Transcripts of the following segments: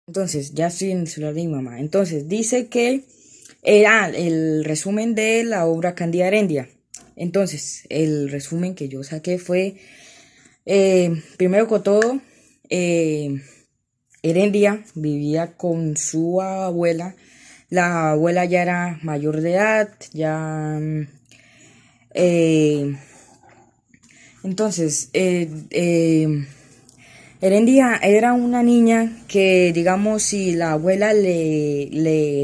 Entonces, ya estoy en el celular de mi mamá. Entonces, dice que, el resumen de la obra Candida Herendia. Entonces, el resumen que yo saqué fue, primero que todo, eh, Herendia vivía con su abuela. La abuela ya era mayor de edad, ya... eh, entonces, Herendia era una niña que, digamos, si la abuela le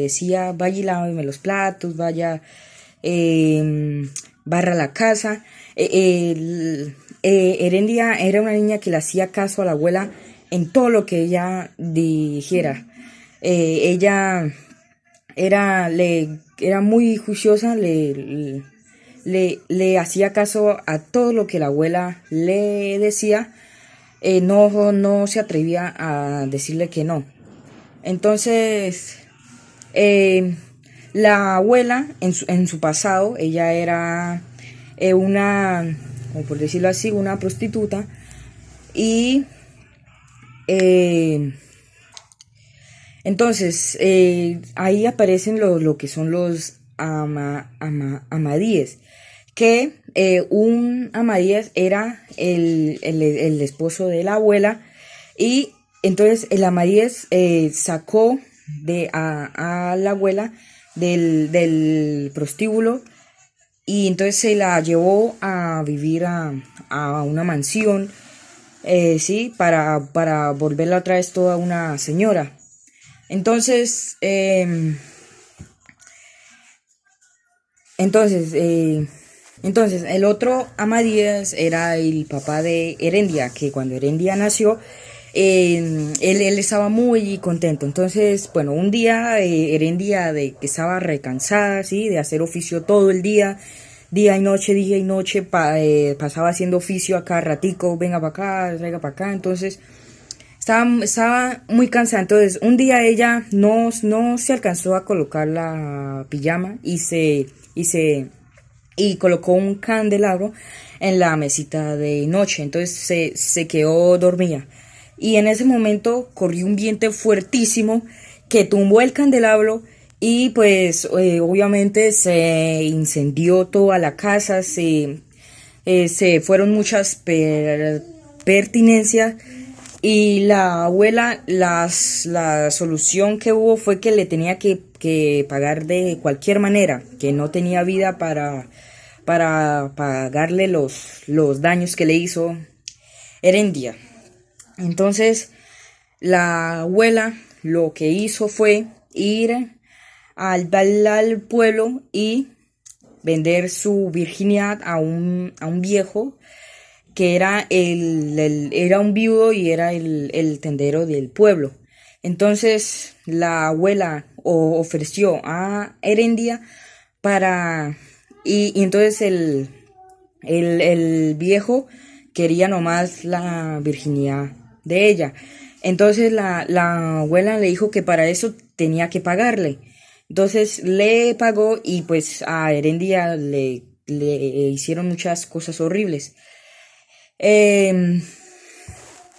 decía, vaya y láveme los platos, vaya, barra la casa, Herendia era una niña que le hacía caso a la abuela en todo lo que ella dijera. Ella era muy juiciosa, le hacía caso a todo lo que la abuela le decía, no se atrevía a decirle que no. Entonces, eh, la abuela, en su pasado, ella era una, como por decirlo así, una prostituta. Y eh, entonces, ahí aparecen lo que son los amadíes, que un amadíes era el esposo de la abuela, y entonces el amadíes sacó a la abuela del prostíbulo, y entonces se la llevó a vivir a una mansión, sí, para volverla otra vez toda una señora. Entonces, entonces, eh, entonces, el otro Amadías era el papá de Herendia, que cuando Herendia nació, él estaba muy contento. Entonces, bueno, un día Herendia que estaba recansada, ¿sí? De hacer oficio todo el día y noche, pasaba haciendo oficio acá ratico, venga para acá, traiga para acá. Entonces, estaba muy cansada. Entonces, un día ella no se alcanzó a colocar la pijama y colocó un candelabro en la mesita de noche. Entonces se quedó dormida. Y en ese momento corrió un viento fuertísimo que tumbó el candelabro, y pues obviamente se incendió toda la casa, se fueron muchas pertinencias, y la abuela, la solución que hubo fue que le tenía que pagar de cualquier manera, que no tenía vida para pagarle los daños que le hizo Herendia. Entonces, la abuela lo que hizo fue ir al pueblo y vender su virginidad a un viejo que era un viudo, y era el tendero del pueblo. Entonces la abuela ofreció a Herendia para... Y entonces el viejo quería nomás la virginidad de ella. Entonces la abuela le dijo que para eso tenía que pagarle. Entonces le pagó, y pues a Herendia le hicieron muchas cosas horribles. Em,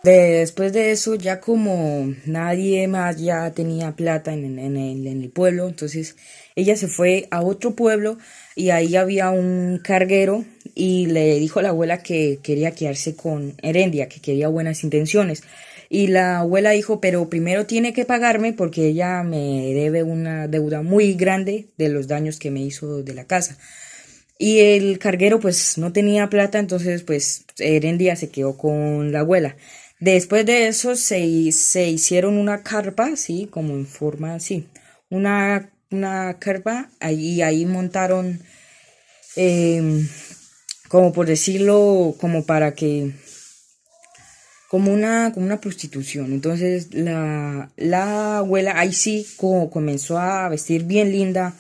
Después de eso, ya como nadie más ya tenía plata en el pueblo, entonces ella se fue a otro pueblo, y ahí había un carguero, y le dijo a la abuela que quería quedarse con Herendia, que quería buenas intenciones. Y la abuela dijo, pero primero tiene que pagarme porque ella me debe una deuda muy grande de los daños que me hizo de la casa. Y el carguero pues no tenía plata, entonces pues Herendia se quedó con la abuela. Después de eso se hicieron una carpa, sí, como en forma así, una carpa, ahí montaron, em, como por decirlo, como para que, como una prostitución. Entonces la abuela ahí sí como comenzó a vestir bien linda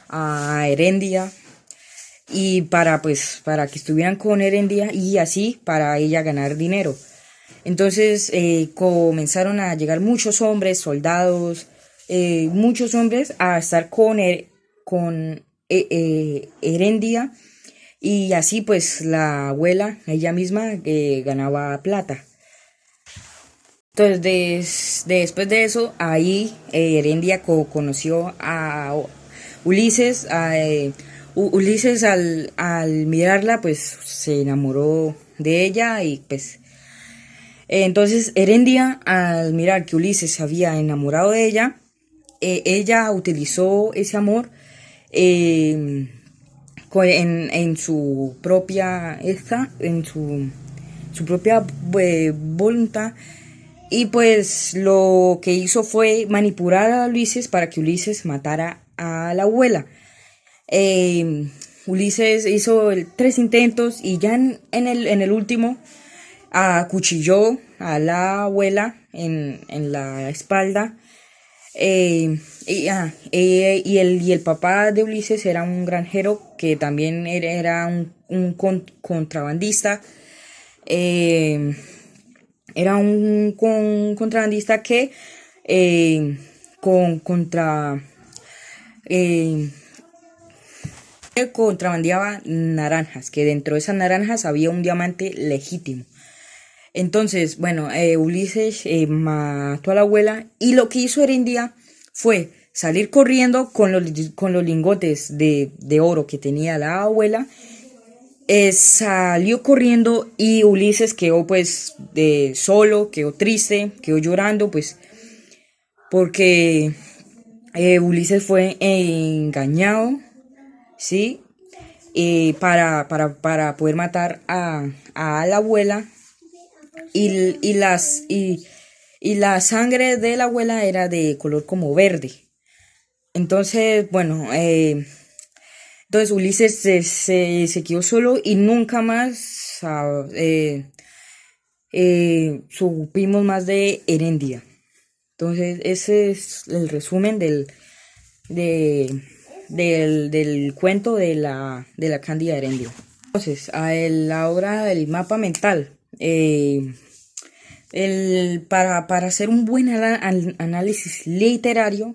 a Herendia, y para que estuvieran con Herendia, y así para ella ganar dinero. Entonces comenzaron a llegar muchos hombres, soldados, muchos hombres a estar con Herendia, y así pues la abuela ella misma ganaba plata. Entonces, después de eso, ahí Herendia conoció a Ulises. Ulises al mirarla, pues se enamoró de ella y pues entonces Herendia al mirar que Ulises se había enamorado de ella, ella utilizó ese amor eh, en su propia su propia voluntad, y pues lo que hizo fue manipular a Ulises para que Ulises matara a la abuela. Eh, Ulises hizo tres intentos y ya en el último acuchilló a la abuela en la espalda. Y el papá de Ulises era un granjero que también era un contrabandista. eh, Era un contrabandista que con contra eh, contrabandeaba naranjas, que dentro de esas naranjas había un diamante legítimo. Entonces, bueno, Ulises mató a la abuela y lo que hizo Herendia fue salir corriendo con los lingotes de oro que tenía la abuela. Salió corriendo y Ulises quedó pues solo, quedó triste, quedó llorando pues porque Ulises fue engañado, ¿sí? Para poder matar a la abuela y la sangre de la abuela era de color como verde. Entonces, bueno, entonces Ulises se quedó solo y nunca más supimos más de Herendia. Entonces, ese es el resumen de, del cuento de la Cándida Herendia. Entonces, la obra del mapa mental. Para hacer un buen análisis literario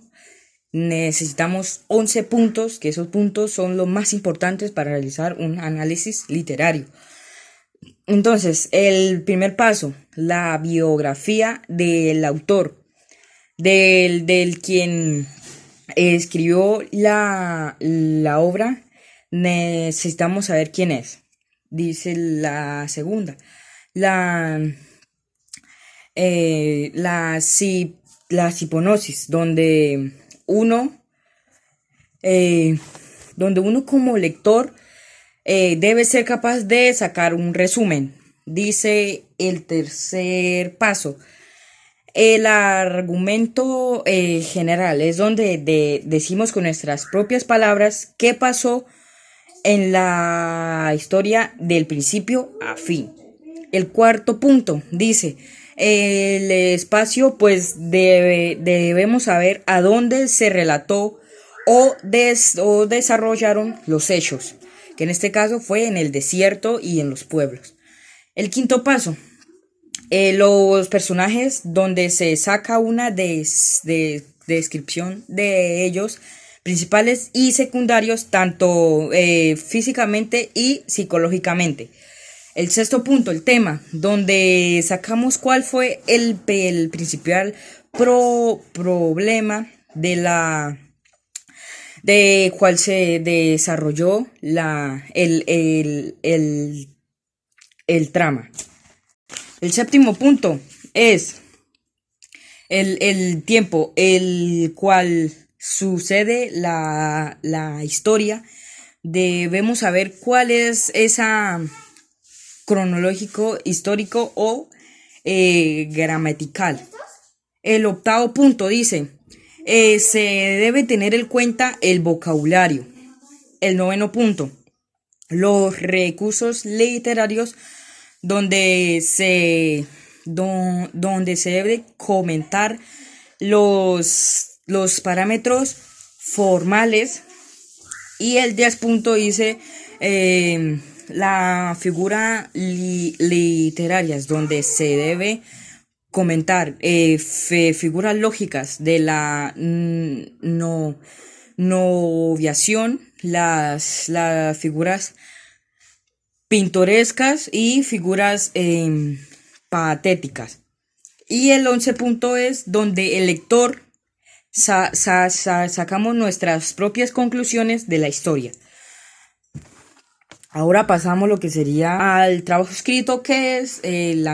necesitamos 11 puntos, que esos puntos son los más importantes para realizar un análisis literario. Entonces, el primer paso, la biografía del autor, del quien escribió la obra, necesitamos saber quién es. Dice la segunda, la, eh, la, la hiponosis, uno, eh, donde uno como lector debe ser capaz de sacar un resumen. Dice el tercer paso. El argumento general es donde decimos con nuestras propias palabras qué pasó en la historia del principio a fin. El cuarto punto dice, el espacio pues debemos saber a dónde se relató o desarrollaron los hechos, que en este caso fue en el desierto y en los pueblos. El quinto paso, los personajes donde se saca una descripción de ellos, principales y secundarios, tanto físicamente y psicológicamente. El sexto punto, el tema, donde sacamos cuál fue el principal problema de cuál se desarrolló el trama. El séptimo punto es el tiempo, el cual sucede la historia. Debemos saber cuál es esa cronológico, histórico o gramatical. El octavo punto dice, se debe tener en cuenta el vocabulario. El noveno punto, los recursos literarios donde se debe comentar los parámetros formales. Y el 10 punto dice la figura literarias, donde se debe comentar figuras lógicas de la noviación, las figuras pintorescas y figuras patéticas. Y el 11 punto es donde el lector sacamos nuestras propias conclusiones de la historia. Ahora pasamos lo que sería al trabajo escrito, que es el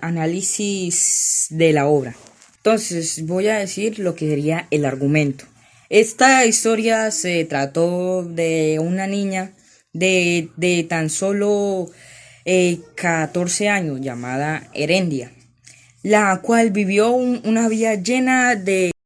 análisis de la obra. Entonces voy a decir lo que sería el argumento. Esta historia se trató de una niña de tan solo 14 años llamada Herendia, la cual vivió una vida llena de